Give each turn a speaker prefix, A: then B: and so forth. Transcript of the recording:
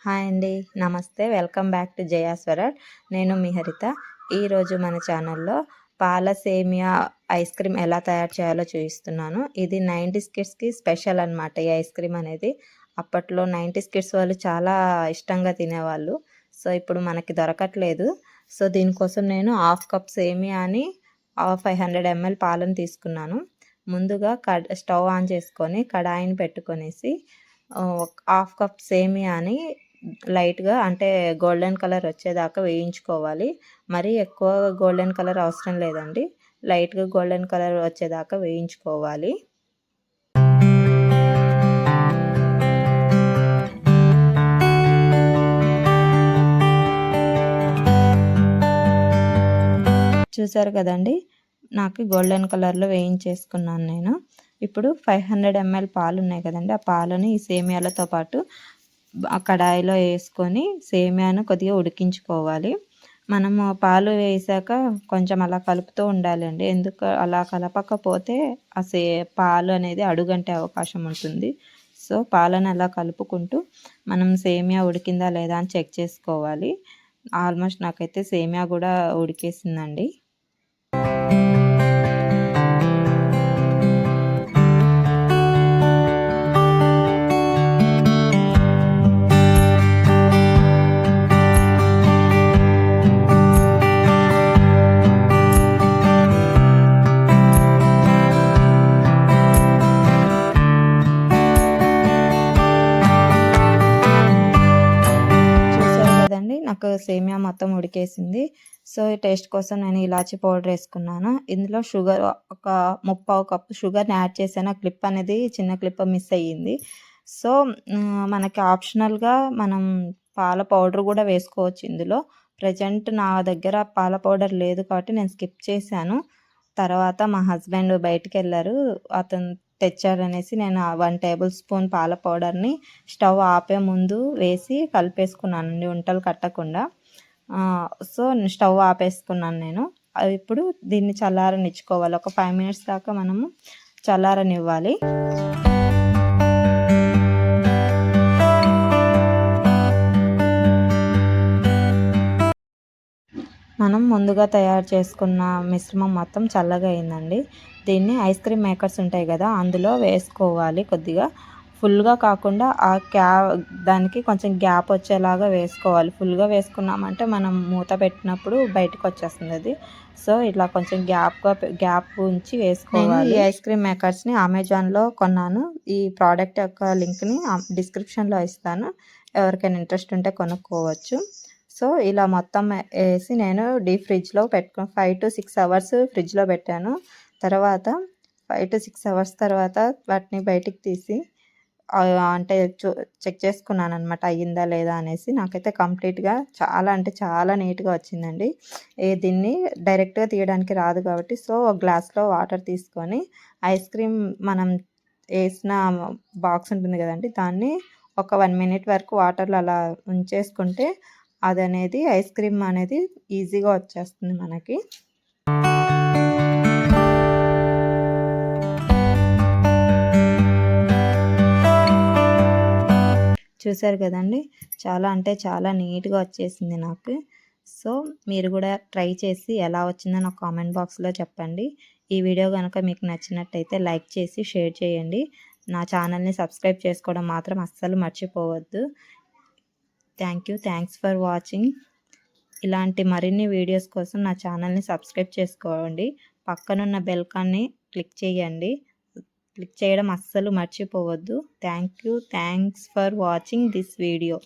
A: Hi అండి. నమస్తే. Welcome back to Jaya's world. నేను మీ హరిత. ఈరోజు మన ఛానల్లో పాల సేమియా ఐస్ క్రీమ్ ఎలా తయారు చేయాలో చూపిస్తున్నాను. ఇది 90s కిడ్స్‌కి స్పెషల్ అనమాట ఈ ఐస్ క్రీమ్ అనేది. అప్పట్లో 90s కిడ్స్ వాళ్ళు చాలా ఇష్టంగా తినేవాళ్ళు. సో, ఇప్పుడు మనకి దొరకట్లేదు. సో, దీనికోసం నేను హాఫ్ కప్ సేమియాని 500 ml పాలను తీసుకున్నాను. ముందుగా స్టవ్ ఆన్ చేసుకొని కడాయిని పెట్టుకొనేసి హాఫ్ కప్ సేమియాని లైట్‌గా అంటే గోల్డెన్ కలర్ వచ్చేదాకా వేయించుకోవాలి. మరీ ఎక్కువ గోల్డెన్ కలర్ అవసరం లేదండి. లైట్‌గా గోల్డెన్ కలర్ వచ్చేదాకా వేయించుకోవాలి. చూసారు కదండీ! నాకు గోల్డెన్ కలర్‌లో వేయించేసుకున్నాను నేను. ఇప్పుడు 500 ml పాలున్నాయి కదండీ! ఆ పాలని ఈ సేమియాలతో పాటు ఆ కడాయిలో వేసుకొని సేమియాను కొద్దిగా ఉడికించుకోవాలి. మనము పాలు వేసాక కొంచెం అలా కలుపుతూ ఉండాలండి. ఎందుకు అలా కలపకపోతే ఆ పాలు అనేది అడుగంటే అవకాశం ఉంటుంది. సో, పాలను అలా కలుపుకుంటూ మనం సేమియా ఉడికిందా లేదా అని చెక్ చేసుకోవాలి. ఆల్మోస్ట్ నాకైతే సేమియా కూడా ఉడికేసిందండి. నాకు సేమియా మొత్తం ఉడికేసింది. సో, టేస్ట్ కోసం నేను ఇలాచీ పౌడర్ వేసుకున్నాను. ఇందులో షుగర్ ఒక 3/4 కప్పు షుగర్‌ని యాడ్ చేశాను. ఆ క్లిప్ అనేది చిన్న క్లిప్ మిస్ అయ్యింది. సో, మనకి ఆప్షనల్‌గా మనం పాల పౌడర్ కూడా వేసుకోవచ్చు ఇందులో. ప్రెజెంట్ నా దగ్గర పాల పౌడర్ లేదు కాబట్టి నేను స్కిప్ చేశాను. తర్వాత మా హస్బెండ్ బయటికెళ్లారు. అతను తెచ్చారనేసి నేను 1 టేబుల్ స్పూన్ పాల పౌడర్‌ని స్టవ్ ఆపే ముందు వేసి కలిపేసుకున్నానండి ఉంటలు కట్టకుండా. సో, స్టవ్ ఆపేసుకున్నాను నేను. ఇప్పుడు దీన్ని చల్లారనిచ్చుకోవాలి. ఒక 5 మినిట్స్ దాకా మనము చల్లారనివ్వాలి. మనం ముందుగా తయారు చేసుకున్న మిశ్రమం మొత్తం చల్లగా అయిందండి. దీన్ని ఐస్ క్రీమ్ మేకర్స్ ఉంటాయి కదా, అందులో వేసుకోవాలి కొద్దిగా. ఫుల్గా కాకుండా దానికి కొంచెం గ్యాప్ వచ్చేలాగా వేసుకోవాలి. ఫుల్గా వేసుకున్నామంటే మనం మూత పెట్టినప్పుడు బయటకు వచ్చేస్తుంది అది. సో, ఇట్లా కొంచెం గ్యాప్ ఉంచి వేసుకోవాలి. ఈ ఐస్ క్రీమ్ మేకర్స్ని అమెజాన్లో కొన్నాను. ఈ ప్రోడక్ట్ యొక్క లింక్ని డిస్క్రిప్షన్లో ఇస్తాను. ఎవరికైనా ఇంట్రెస్ట్ ఉంటే కొనుక్కోవచ్చు. సో, ఇలా మొత్తం వేసి నేను డీప్ ఫ్రిడ్జ్‌లో 5 to 6 అవర్స్ ఫ్రిడ్జ్‌లో పెట్టాను. తర్వాత 5 to 6 అవర్స్ తర్వాత వాటిని బయటికి తీసి అంటే చెక్ చేసుకున్నాననమాట అయ్యిందా లేదా అనేసి. నాకైతే కంప్లీట్‌గా చాలా అంటే చాలా నీట్‌గా వచ్చిందండి. దీన్ని డైరెక్ట్‌గా తీయడానికి రాదు కాబట్టి సో, ఒక గ్లాస్‌లో వాటర్ తీసుకొని ఐస్ క్రీమ్ మనం వేసిన బాక్స్ ఉంటుంది కదండీ, దాన్ని ఒక 1 మినిట్ వరకు వాటర్‌లో అలా ఉంచేసుకుంటే అదనేది ఐస్ క్రీమ్ అనేది ఈజీగా వచ్చేస్తుంది మనకి. చూసారు కదండి, చాలా అంటే చాలా నీట్‌గా వచ్చేసింది నాకు. సో, మీరు కూడా ట్రై చేసి ఎలా వచ్చిందో నాకు కామెంట్ బాక్స్‌లో చెప్పండి. ఈ వీడియో కనుక మీకు నచ్చినట్టయితే లైక్ చేసి షేర్ చేయండి. నా ఛానల్ని సబ్స్క్రైబ్ చేసుకోవడం మాత్రం అస్సలు మర్చిపోవద్దు. Thanks for watching. ఇలాంటి మరిన్ని వీడియోస్ కోసం నా ఛానల్ని సబ్స్క్రైబ్ చేసుకోండి. పక్కనున్న బెల్ కాన్ని క్లిక్ చేయండి. క్లిక్ చేయడం అస్సలు మర్చిపోవద్దు. Thanks for watching this video.